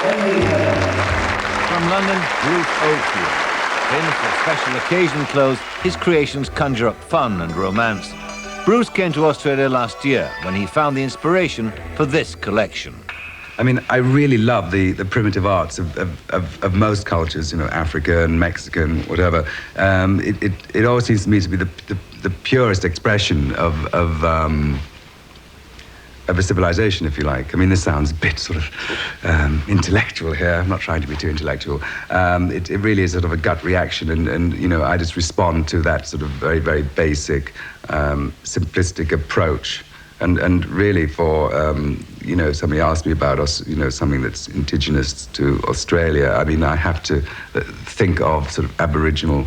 From London, Bruce Oldfield. Famous for special occasion clothes, his creations conjure up fun and romance. Bruce came to Australia last year when he found the inspiration for this collection. I mean, I really love the primitive arts of most cultures, you know, African, Mexican, whatever. It always seems to me to be the purest expression of a civilization, if you like. I mean, this sounds a bit sort of intellectual here. I'm not trying to be too intellectual. It really is sort of a gut reaction, and you know, I just respond to that sort of very, very basic, simplistic approach. And really, for you know, somebody asked me about us, you know, something that's indigenous to Australia. I mean, I have to think of sort of Aboriginal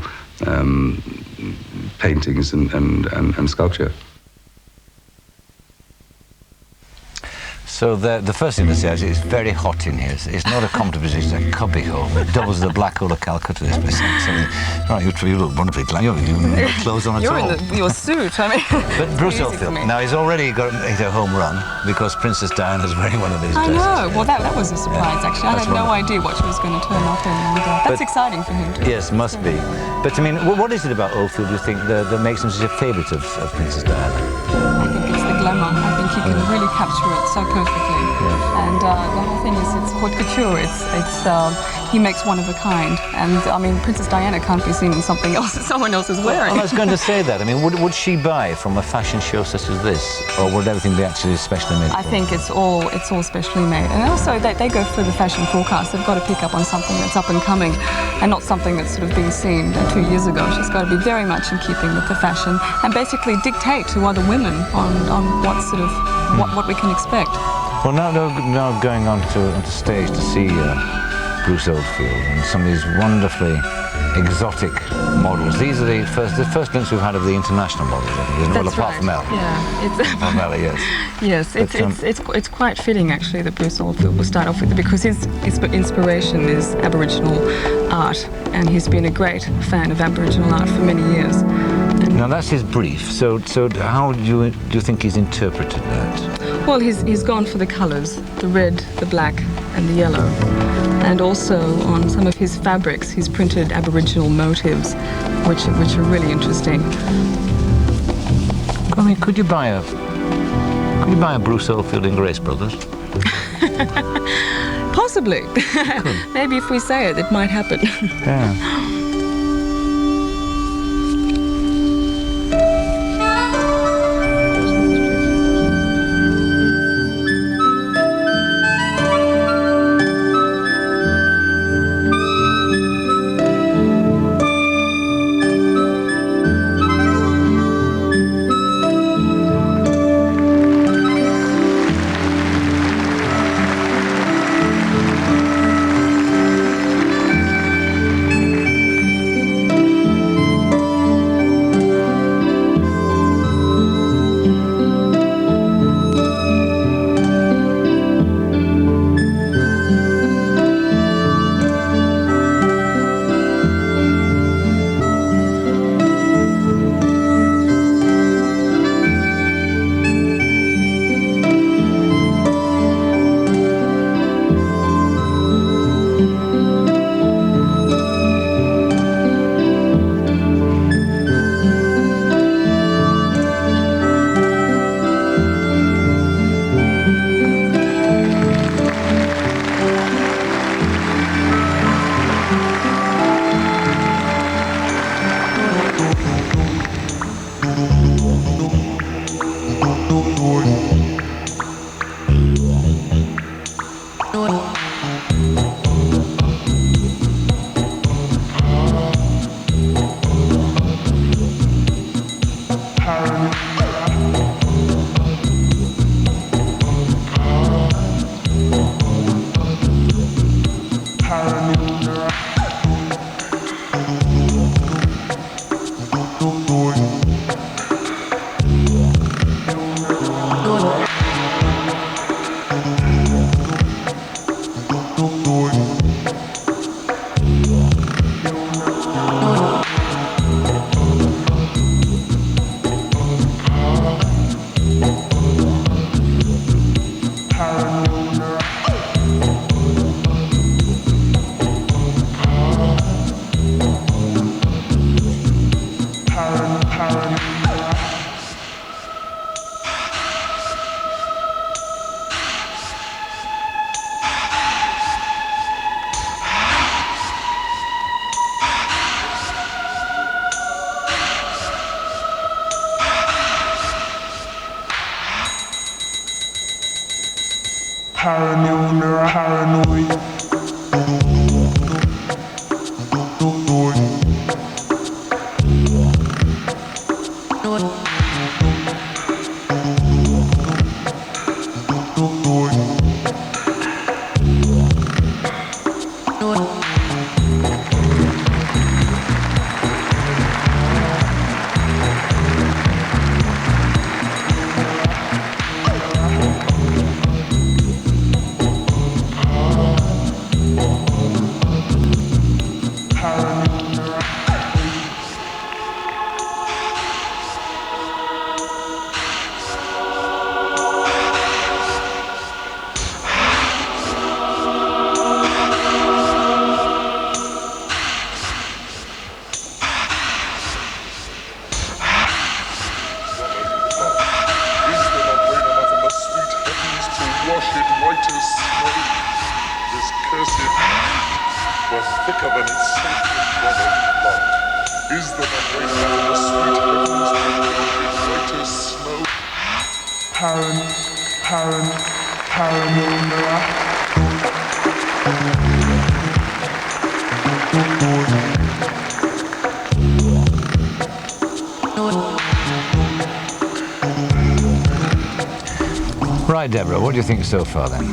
paintings and sculpture. So the first thing to say is it's very hot in here. It's not a comfortable position, it's a cubby hole. It doubles the Black Hole of Calcutta, this place. Right, you look wonderfully glad. You've got clothes on at all. You're in your suit, I mean. But Bruce Oldfield, now he's already got a home run because Princess Diana's wearing one of these dresses. I know, well that was a surprise actually. I had no idea what she was going to turn up in. And, that's exciting for him too. Yes, must be. But I mean, what is it about Oldfield, do you think, that makes him such a favourite of Princess Diana? I think it's the glamour. I think he can really capture it so perfectly. Yes. And the whole thing is, it's haute couture. He makes one of a kind. And I mean, Princess Diana can't be seen in something else that someone else is wearing. Well, I was going to say that. I mean, would she buy from a fashion show such as this, or would everything be actually specially made? I think it's all specially made. And also, they go for the fashion forecast. They've got to pick up on something that's up and coming, and not something that's sort of been seen 2 years ago. She's got to be very much in keeping with the fashion, and basically dictate to other women on what sort of what we can expect. Well, now going onto stage to see Bruce Oldfield and some of these wonderfully exotic models. These are the first glimpse we've had of the international models, I think, isn't it? Well, apart from Ella. Yeah, from Ella, yes. Yes, it's quite fitting actually that Bruce Oldfield will start off with it, because his inspiration is Aboriginal art, and he's been a great fan of Aboriginal art for many years. Now that's his brief. So how do you think he's interpreted that? Well, he's gone for the colours, the red, the black, and the yellow. And also on some of his fabrics, he's printed Aboriginal motifs, which are really interesting. I mean, could you buy a Bruce Oldfield in Grace Brothers? Possibly. Maybe if we say it might happen. Yeah. Paranoid. Wash it white as snow. This cursed heat was thicker than its sacred brother blood. Is the membrane of the sweet heavens to wash it white as snow? Paranoia. Right, Deborah, what do you think so far then?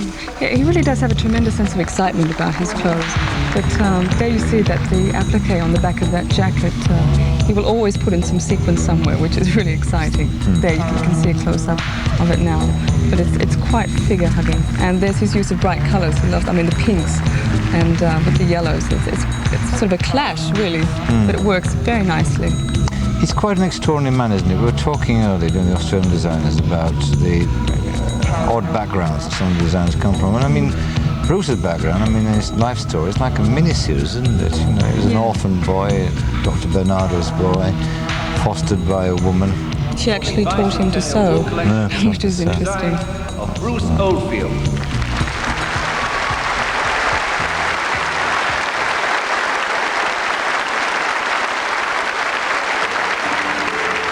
Yeah, he really does have a tremendous sense of excitement about his clothes. But there you see that the applique on the back of that jacket, he will always put in some sequins somewhere, which is really exciting. There you can see a close-up of it now. But it's quite figure-hugging. And there's his use of bright colours. He loves, the pinks and with the yellows. It's sort of a clash, really, but it works very nicely. He's quite an extraordinary man, isn't he? We were talking earlier during the Australian designers about the odd backgrounds that some of the designs come from. And I mean, Bruce's background, his life story is like a mini-series, isn't it? He was an orphan boy, Dr. Bernardo's boy, fostered by a woman. She actually taught him to sew, which is interesting. Of Bruce Oldfield.